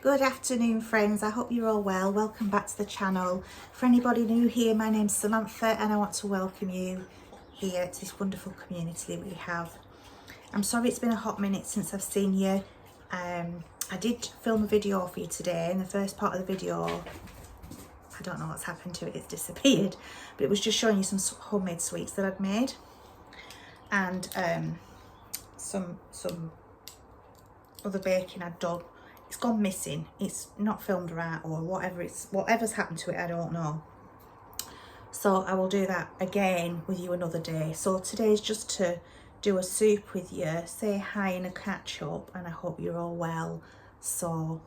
Good afternoon, friends. I hope you're all well. Welcome back to the channel. For anybody new here, my name's Samantha and I want to welcome you here to this wonderful community that we have. I'm sorry it's been a hot minute since I've seen you. I did film a video for you today. In the first part of the video, I don't know what's happened to it, it's disappeared, but it was just showing you some homemade sweets that I'd made and some other baking I'd done. It's gone missing, it's not filmed right or whatever's happened to it, I don't know. So I will do that again with you another day. So today is just to do a soup with you, say hi and a catch up, and I hope you're all well. So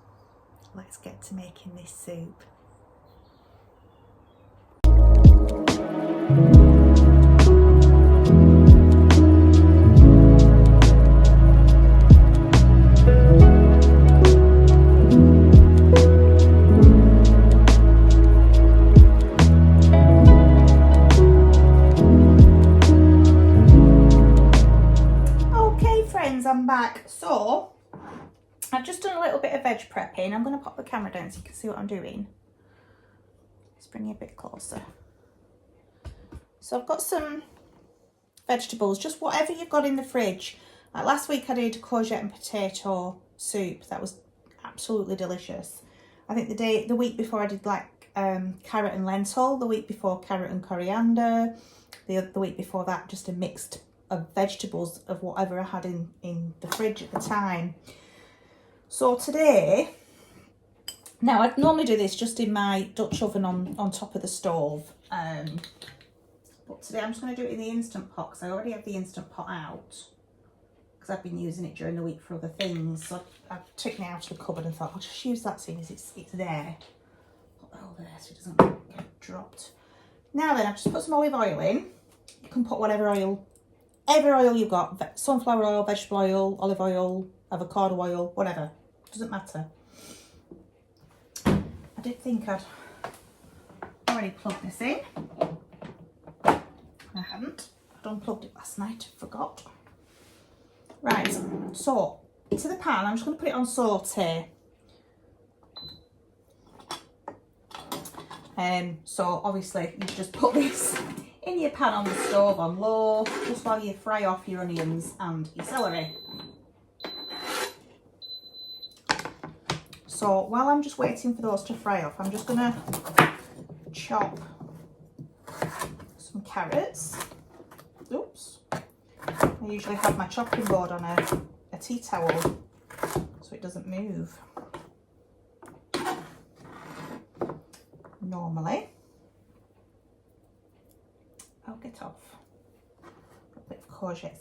let's get to making this soup. I'm back. So I've just done a little bit of veg prepping. I'm going to pop the camera down so you can see what I'm doing. Let's bring you a bit closer. So I've got some vegetables, just whatever you've got in the fridge. Like last week I did courgette and potato soup. That was absolutely delicious. I think the week before I did like carrot and lentil. The week before carrot and coriander. The week before that just a mixed of vegetables of whatever I had in the fridge at the time. So today, now I'd normally do this just in my Dutch oven on top of the stove, but today I'm just going to do it in the Instant Pot because I already have the Instant Pot out because I've been using it during the week for other things. So I've taken it out of the cupboard and thought I'll just use that seeing as it's there. Put that over there so it doesn't get dropped. Now then, I've just put some olive oil in. You can put whatever oil, every oil you've got, sunflower oil, vegetable oil, olive oil, avocado oil, whatever, doesn't matter. I did think I'd already plugged this in. I haven't. I'd unplugged it last night, forgot. Right, so to the pan, I'm just going to put it on saute. So obviously you just put this in your pan on the stove on low, just while you fry off your onions and your celery. So while I'm just waiting for those to fry off, I'm just going to chop some carrots. Oops. I usually have my chopping board on a tea towel so it doesn't move. Normally. I'll get off a bit of courgette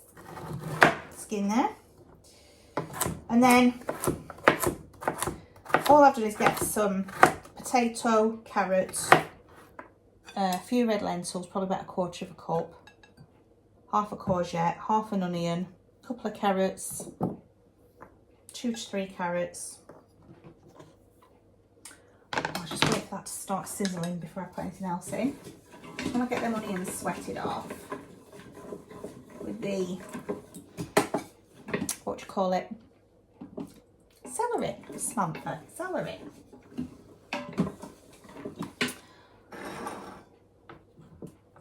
skin there, and then all I've done is get some potato, carrots, a few red lentils, probably about 1/4 of a cup, half a courgette, half an onion, a couple of carrots, 2 to 3 carrots. I'll just wait for that to start sizzling before I put anything else in. I'm going to get them onions sweated off with the, what do you call it? Celery, Samantha, celery.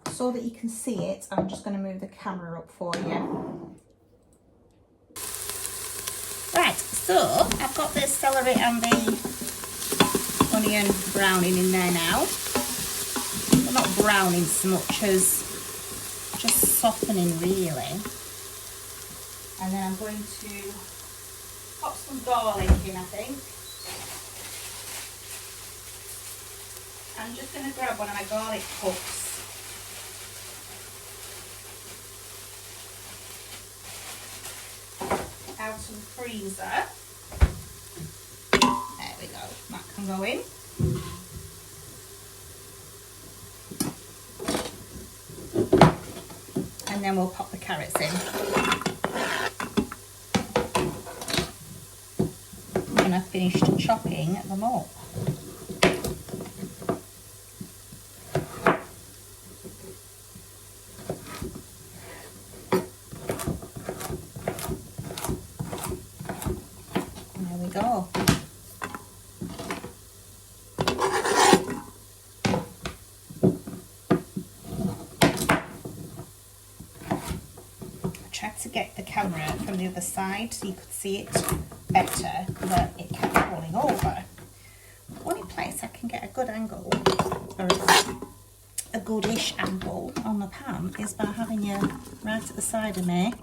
So that you can see it, I'm just going to move the camera up for you. Right, so I've got the celery and the onion browning in there now. Not browning so much as just softening really. And then I'm going to pop some garlic in, I think. I'm just going to grab one of my garlic cups. Out of the freezer. There we go, that can go in. And then we'll pop the carrots in. And I've finished chopping them up. There we go. camera from the other side so you could see it better, but it kept falling over. The only place I can get a good angle, or a goodish angle on the pan, is by having you right at the side of me,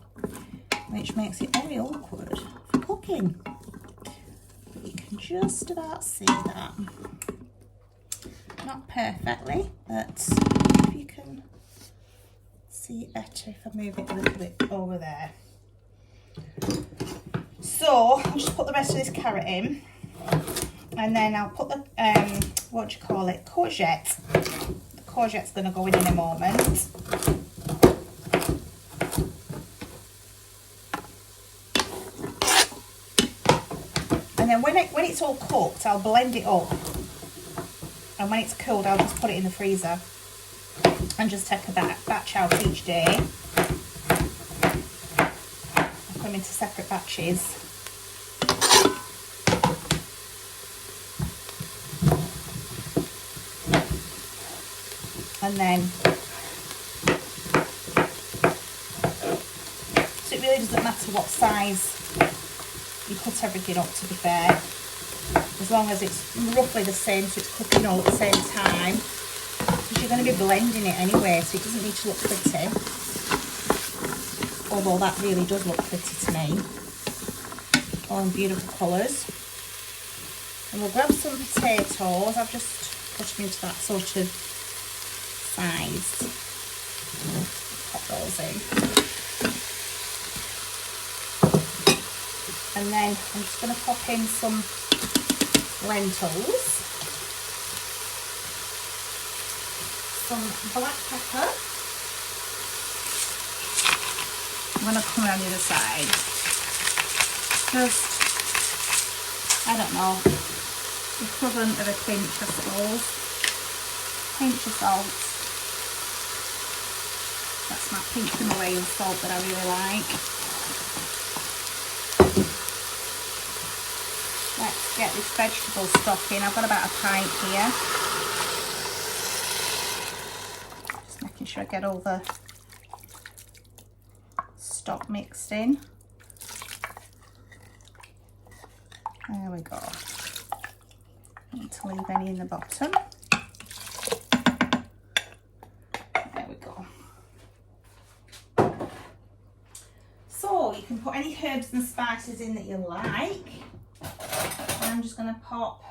which makes it very awkward for cooking. But you can just about see that. Not perfectly, but if you can see it better if I move it a little bit over there. So I'll just put the rest of this carrot in, and then I'll put the what do you call it, courgette. The courgette's going to go in a moment. And then when it's all cooked, I'll blend it up, and when it's cooled, I'll just put it in the freezer and just take a batch out each day. I'll put them into separate batches. And then, so it really doesn't matter what size you cut everything up, to be fair, as long as it's roughly the same, so it's cooking all at the same time, because you're going to be blending it anyway, so it doesn't need to look pretty, although that really does look pretty to me, all in beautiful colours. And we'll grab some potatoes. I've just put them into that sort of size. Pop those in. And then I'm just going to pop in some lentils, some black pepper. I'm going to come around the other side. Just, I don't know, the equivalent of a pinch, I suppose. Pinch of salt. That's my pink Himalayan salt that I really like. Let's get this vegetable stock in. I've got about a pint here. Just making sure I get all the stock mixed in. There we go. Don't need to leave any in the bottom. There we go. So you can put any herbs and spices in that you like. And I'm just going to pop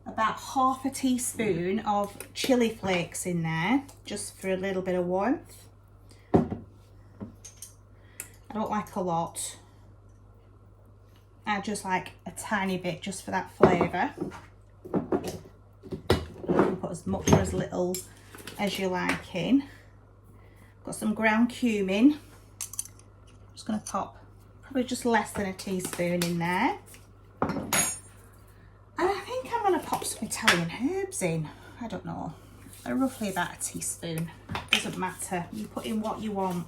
about half a teaspoon of chili flakes in there, just for a little bit of warmth. I don't like a lot. I just like a tiny bit just for that flavour. You can put as much or as little as you like in. Got some ground cumin. I'm just going to pop probably just less than a teaspoon in there. And I think I'm going to pop some Italian herbs in. I don't know. Roughly about a teaspoon. Doesn't matter. You put in what you want.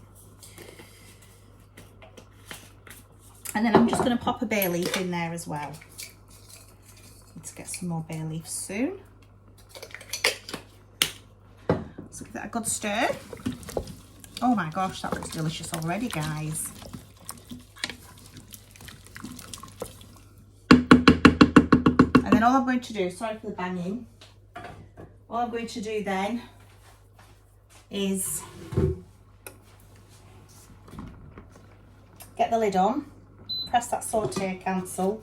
And then I'm just going to pop a bay leaf in there as well. Need to get some more bay leaves soon. So give that a good stir. Oh my gosh, that looks delicious already, guys. And then all I'm going to do, sorry for the banging, all I'm going to do then is get the lid on, press that saute cancel,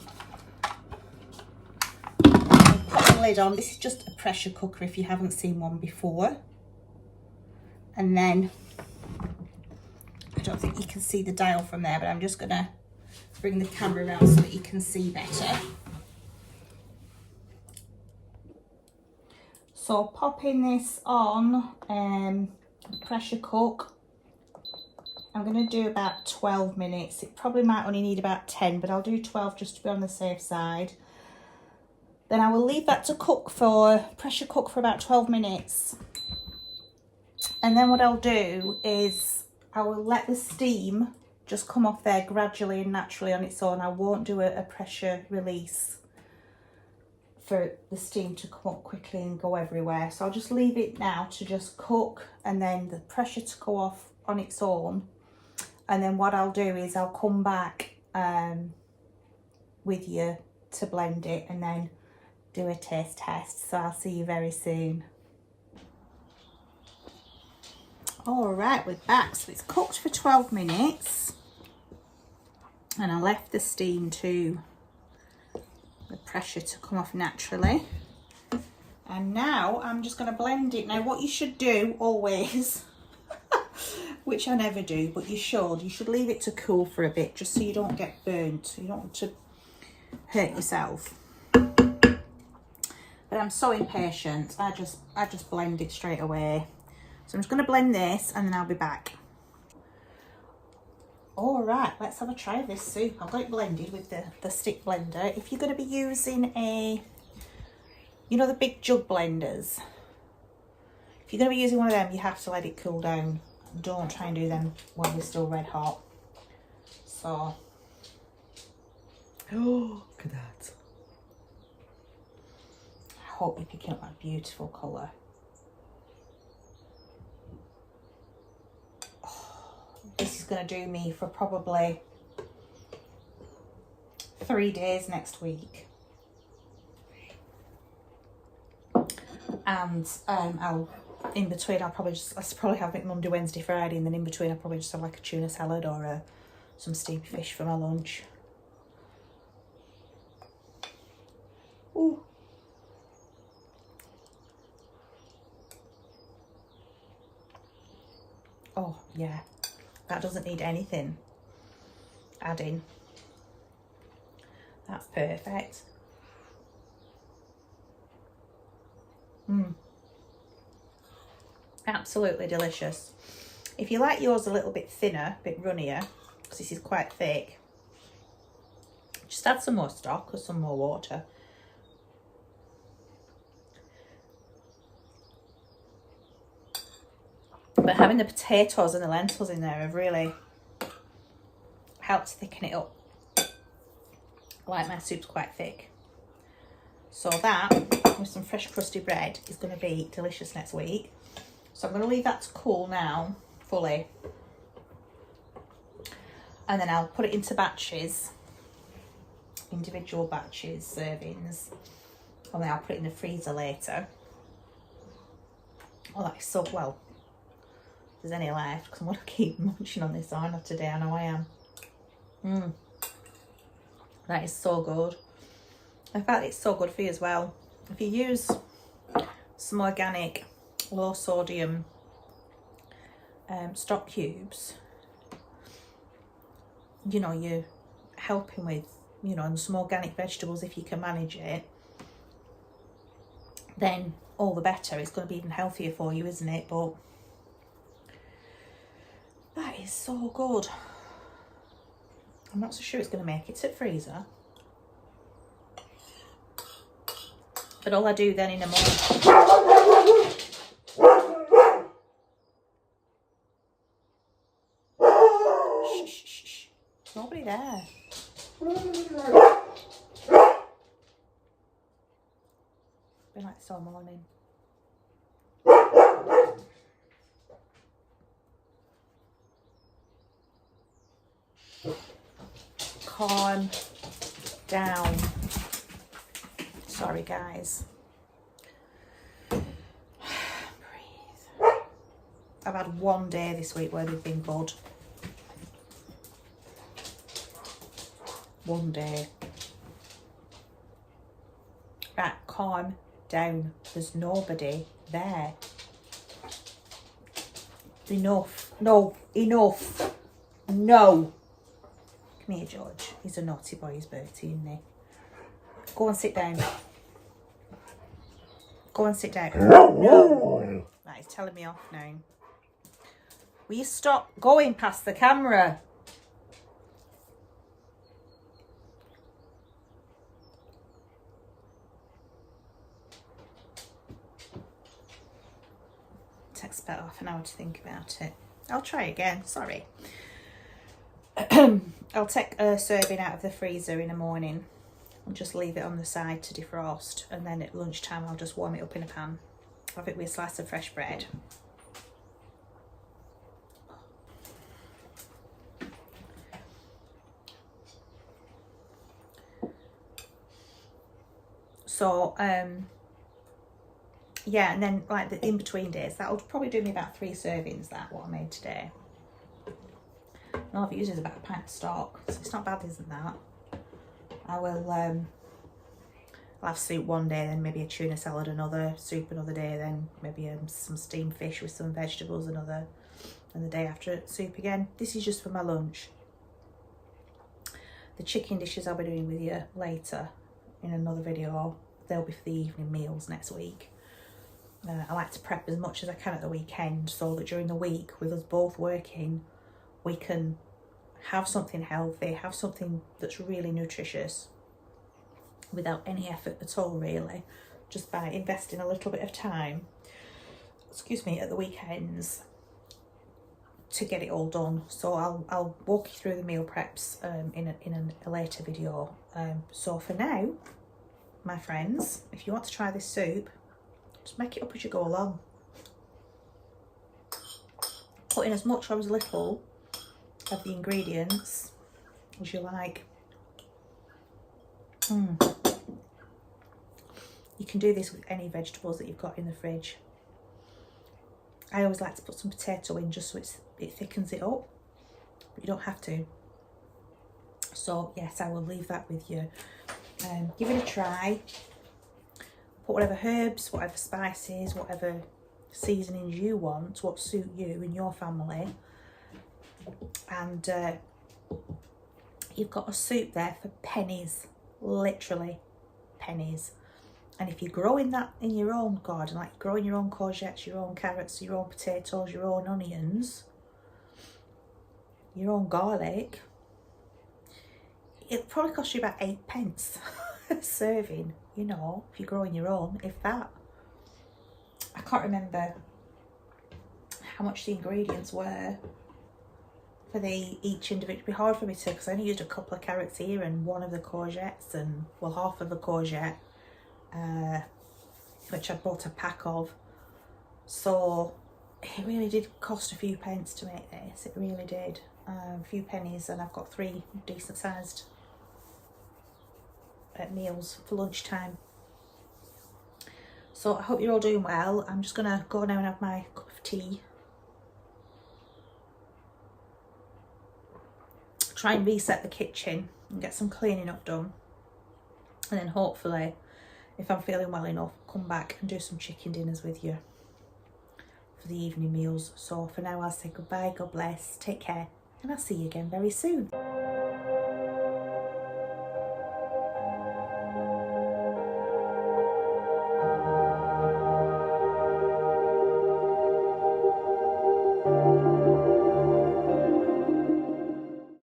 and put the lid on. This is just a pressure cooker if you haven't seen one before. And then, I don't think you can see the dial from there, but I'm just going to bring the camera around so that you can see better. So popping this on pressure cook, I'm going to do about 12 minutes. It probably might only need about 10, but I'll do 12 just to be on the safe side. Then I will leave that to cook for, pressure cook for about 12 minutes. And then what I'll do is I will let the steam just come off there gradually and naturally on its own. I won't do a pressure release for the steam to come up quickly and go everywhere. So I'll just leave it now to just cook and then the pressure to go off on its own. And then what I'll do is I'll come back with you to blend it and then do a taste test. So I'll see you very soon. All right, we're back. So it's cooked for 12 minutes and I left the steam to the pressure to come off naturally. And now I'm just going to blend it. Now what you should do always, which I never do, but you should leave it to cool for a bit just so you don't get burnt. You don't want to hurt yourself. But I'm so impatient. I just blend it straight away. So I'm just going to blend this and then I'll be back. All right, let's have a try of this soup. I've got it blended with the stick blender. If you're going to be using you know, the big jug blenders, if you're going to be using one of them, you have to let it cool down. Don't try and do them while they're still red hot. So, oh, look at that. I hope you're picking up that beautiful colour. This is going to do me for probably 3 days next week. And in between I'll probably have it Monday, Wednesday, Friday, and then in between I'll probably just have like a tuna salad or some steamed fish for my lunch. Ooh. Oh yeah. That doesn't need anything adding. That's perfect. Absolutely delicious. If you like yours a little bit thinner, a bit runnier, because this is quite thick, just add some more stock or some more water. But having the potatoes and the lentils in there have really helped thicken it up. I like my soups quite thick. So that, with some fresh crusty bread, is going to be delicious next week. So I'm going to leave that to cool now, fully. And then I'll put it into batches, individual batches, servings. And then I'll put it in the freezer later. Oh, that is so well. If there's any left, because I'm going to keep munching on this, aren't I, today? I know I am. That is so good. In fact, it's so good for you as well. If you use some organic, low sodium stock cubes, you know, you're helping with, you know, and some organic vegetables if you can manage it, then all the better. It's going to be even healthier for you, isn't it? But that is so good. I'm not so sure it's going to make it to the freezer. But all I do then in the morning... Shh, shh, shh. Nobody there. Been like this all morning. Calm down. Sorry, guys. Breathe. I've had one day this week where they've been good. One day. Right, calm down. There's nobody there. Enough. No, enough. No. Come here, George. He's a naughty boy, he's Bertie, isn't he? Go and sit down. Go and sit down. No. Right, he's telling me off now. Will you stop going past the camera? Takes about half an hour to think about it. I'll try again, sorry. I'll take a serving out of the freezer in the morning and just leave it on the side to defrost, and then at lunchtime I'll just warm it up in a pan. Have it with a slice of fresh bread. So yeah, and then like the in between days, that'll probably do me about 3 servings, that what I made today. And all I've used is about a pint of stock, so it's not bad, isn't that? I will I'll have soup one day, then maybe a tuna salad another, soup another day, then maybe some steamed fish with some vegetables another, and the day after soup again. This is just for my lunch. The chicken dishes I'll be doing with you later in another video. They'll be for the evening meals next week. I like to prep as much as I can at the weekend, so that during the week, with us both working, we can have something healthy, have something that's really nutritious without any effort at all, really, just by investing a little bit of time, excuse me, at the weekends to get it all done. So I'll walk you through the meal preps in a later video. So for now, my friends, if you want to try this soup, just make it up as you go along. Put in as much or as little of the ingredients as you like. You can do this with any vegetables that you've got in the fridge. I always like to put some potato in just so it thickens it up, but you don't have to. So yes, I will leave that with you. Give it a try. Put whatever herbs, whatever spices, whatever seasonings you want, what suit you and your family. And you've got a soup there for pennies, literally pennies. And if you're growing that in your own garden, like growing your own courgettes, your own carrots, your own potatoes, your own onions, your own garlic, it'll probably cost you about 8p a serving, you know, if you're growing your own, if that. I can't remember how much the ingredients were for each individual. It'd be hard for me to, because I only used a couple of carrots here and one of the courgettes, and well, half of the courgette, which I bought a pack of. So it really did cost a few pence to make this. It really did. A few pennies, and I've got 3 decent sized meals for lunchtime. So I hope you're all doing well. I'm just gonna go now and have my cup of tea. Try and reset the kitchen and get some cleaning up done. And then hopefully, if I'm feeling well enough, come back and do some chicken dinners with you for the evening meals. So for now, I'll say goodbye, God bless, take care, and I'll see you again very soon.